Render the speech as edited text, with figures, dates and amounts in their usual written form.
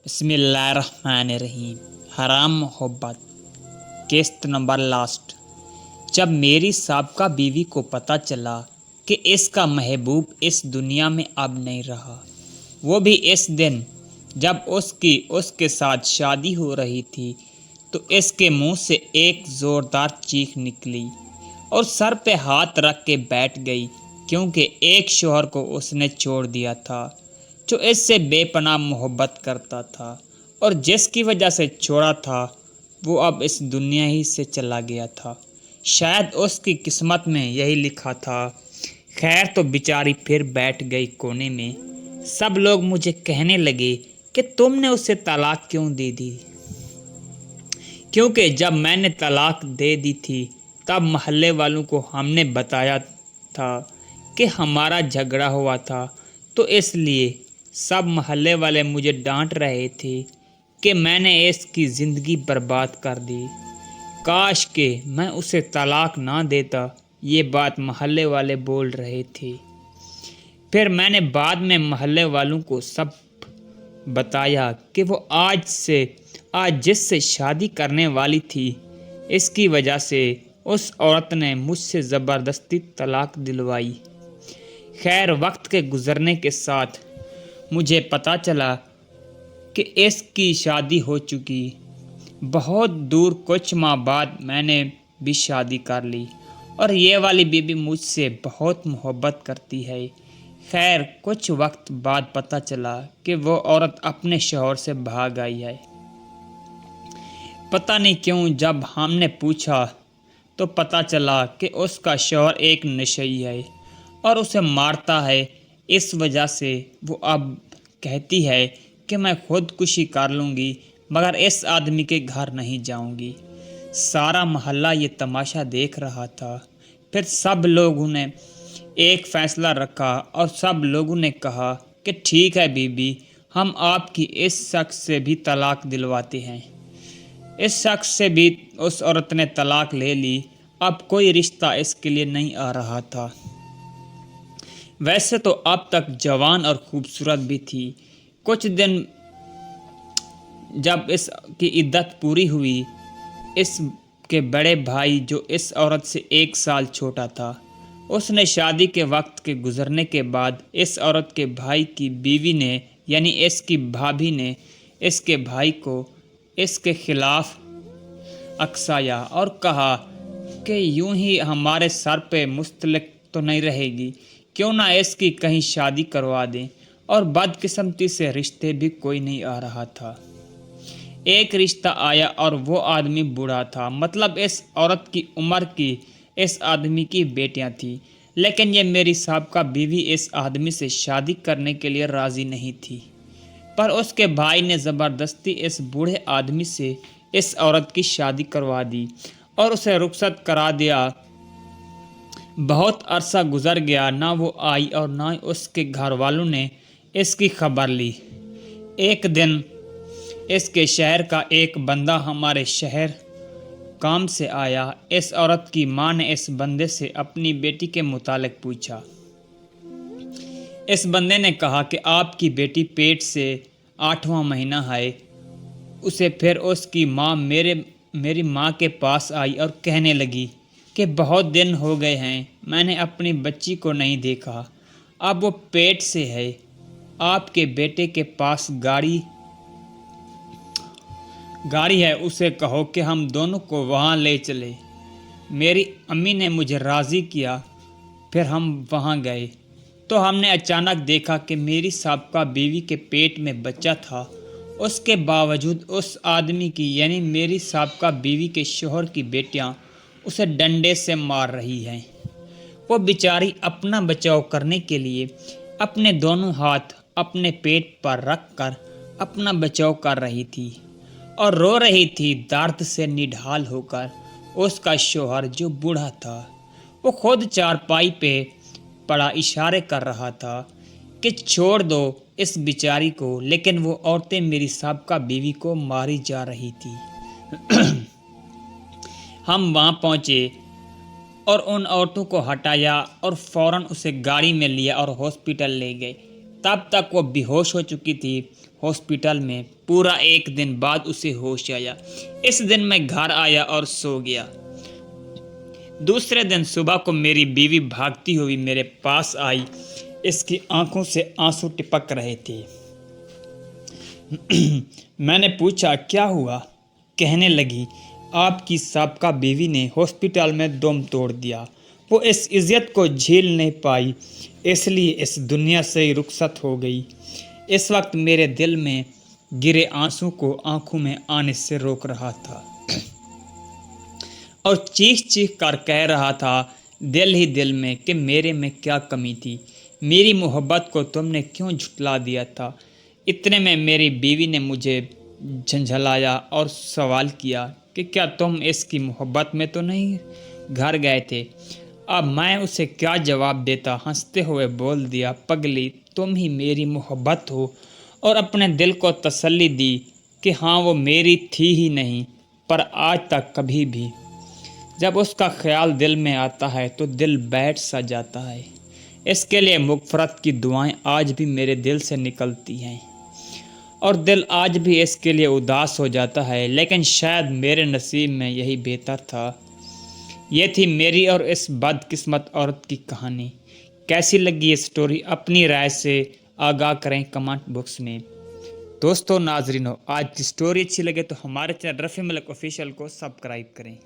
बिस्मिल्लाहिर्रहमानिर्रहीम। हराम मोहब्बत। किस्त नंबर लास्ट। जब मेरी साबका बीवी को पता चला कि इसका महबूब इस दुनिया में अब नहीं रहा, वो भी इस दिन जब उसके साथ शादी हो रही थी, तो इसके मुंह से एक ज़ोरदार चीख निकली और सर पे हाथ रख के बैठ गई, क्योंकि एक शौहर को उसने छोड़ दिया था जो इससे बेपनाह मोहब्बत करता था, और जिसकी वजह से छोड़ा था वो अब इस दुनिया ही से चला गया था। शायद उसकी किस्मत में यही लिखा था। खैर, तो बेचारी फिर बैठ गई कोने में। सब लोग मुझे कहने लगे कि तुमने उसे तलाक क्यों दे दी, क्योंकि जब मैंने तलाक दे दी थी तब मोहल्ले वालों को हमने बताया था कि हमारा झगड़ा हुआ था, तो इसलिए सब मोहल्ले वाले मुझे डांट रहे थे कि मैंने इसकी ज़िंदगी बर्बाद कर दी। काश कि मैं उसे तलाक ना देता, ये बात मोहल्ले वाले बोल रहे थे। फिर मैंने बाद में मोहल्ले वालों को सब बताया कि वो आज जिससे शादी करने वाली थी, इसकी वजह से उस औरत ने मुझसे ज़बरदस्ती तलाक दिलवाई। खैर, वक्त के गुज़रने के साथ मुझे पता चला कि इसकी शादी हो चुकी। बहुत दूर कुछ माह बाद मैंने भी शादी कर ली, और ये वाली बीबी मुझसे बहुत मोहब्बत करती है। खैर, कुछ वक्त बाद पता चला कि वो औरत अपने शौहर से भाग आई है। पता नहीं क्यों जब हमने पूछा तो पता चला कि उसका शौहर एक नशई है और उसे मारता है। इस वजह से वो अब कहती है कि मैं खुदकुशी कर लूँगी, मगर इस आदमी के घर नहीं जाऊँगी। सारा मोहल्ला ये तमाशा देख रहा था। फिर सब लोगों ने एक फ़ैसला रखा और सब लोगों ने कहा कि ठीक है बीबी, हम आपकी इस शख्स से भी तलाक दिलवाते हैं। इस शख्स से भी उस औरत ने तलाक ले ली। अब कोई रिश्ता इसके लिए नहीं आ रहा था। वैसे तो अब तक जवान और खूबसूरत भी थी। कुछ दिन जब इसकी इद्दत पूरी हुई, इसके बड़े भाई जो इस औरत से 1 साल छोटा था, उसने शादी के वक्त के गुजरने के बाद इस औरत के भाई की बीवी ने, यानी इसकी भाभी ने, इसके भाई को इसके खिलाफ अकसाया और कहा कि यूं ही हमारे सर पे मुस्तलिक तो नहीं रहेगी, क्यों ना इसकी कहीं शादी करवा दें। और बदकिस्मती से रिश्ते भी कोई नहीं आ रहा था। एक रिश्ता आया और वो आदमी बूढ़ा था, मतलब इस औरत की उम्र की इस आदमी की बेटियां थी। लेकिन ये मेरी साबका बीवी इस आदमी से शादी करने के लिए राज़ी नहीं थी, पर उसके भाई ने ज़बरदस्ती इस बूढ़े आदमी से इस औरत की शादी करवा दी और उसे रुखसत करा दिया। बहुत अरसा गुजर गया, ना वो आई और ना उसके घर वालों ने इसकी खबर ली। एक दिन इसके शहर का एक बंदा हमारे शहर काम से आया। इस औरत की माँ ने इस बंदे से अपनी बेटी के मुतालिक पूछा। इस बंदे ने कहा कि आपकी बेटी पेट से 8वां महीना है। उसे फिर उसकी माँ मेरी माँ के पास आई और कहने लगी कि बहुत दिन हो गए हैं, मैंने अपनी बच्ची को नहीं देखा। अब वो पेट से है। आपके बेटे के पास गाड़ी है, उसे कहो कि हम दोनों को वहाँ ले चले। मेरी अम्मी ने मुझे राज़ी किया। फिर हम वहाँ गए तो हमने अचानक देखा कि मेरी साबका बीवी के पेट में बच्चा था। उसके बावजूद उस आदमी की, यानी मेरी साबका बीवी के शौहर की बेटियां उसे डंडे से मार रही हैं। वो बेचारी अपना बचाव करने के लिए अपने दोनों हाथ अपने पेट पर रख कर अपना बचाव कर रही थी और रो रही थी दर्द से निढाल होकर। उसका शौहर जो बूढ़ा था, वो खुद चारपाई पे पड़ा इशारे कर रहा था कि छोड़ दो इस बिचारी को, लेकिन वो औरतें मेरी साबका बीवी को मारी जा रही थी। हम वहाँ पहुँचे और उन औरतों को हटाया और फौरन उसे गाड़ी में लिया और हॉस्पिटल ले गए, तब तक वो बेहोश हो चुकी थी। हॉस्पिटल में पूरा 1 दिन बाद उसे होश आया। इस दिन मैं घर आया और सो गया। दूसरे दिन सुबह को मेरी बीवी भागती हुई मेरे पास आई। इसकी आंखों से आंसू टपक रहे थे। मैंने पूछा, क्या हुआ? कहने लगी, आपकी साबका बीवी ने हॉस्पिटल में दम तोड़ दिया। वो इस इज्जत को झेल नहीं पाई, इसलिए इस दुनिया से रुखसत हो गई। इस वक्त मेरे दिल में गिरे आंसू को आंखों में आने से रोक रहा था और चीख चीख कर कह रहा था दिल ही दिल में कि मेरे में क्या कमी थी, मेरी मोहब्बत को तुमने क्यों झुठला दिया था। इतने में मेरी बीवी ने मुझे झंझलाया और सवाल किया कि क्या तुम इसकी मोहब्बत में तो नहीं घर गए थे। अब मैं उसे क्या जवाब देता। हंसते हुए बोल दिया, पगली, तुम ही मेरी मोहब्बत हो, और अपने दिल को तसल्ली दी कि हाँ, वो मेरी थी ही नहीं, पर आज तक कभी भी जब उसका ख्याल दिल में आता है तो दिल बैठ सा जाता है। इसके लिए मग़फ़िरत की दुआएं आज भी मेरे दिल से निकलती हैं और दिल आज भी इसके लिए उदास हो जाता है, लेकिन शायद मेरे नसीब में यही बेहतर था। ये थी मेरी और इस बदकिस्मत औरत की कहानी। कैसी लगी ये स्टोरी? अपनी राय से आगाह करें कमेंट बॉक्स में। दोस्तों, नाज़रीनों, आज की स्टोरी अच्छी लगे तो हमारे चैनल रफ़ी मलिक ऑफिशियल को सब्सक्राइब करें।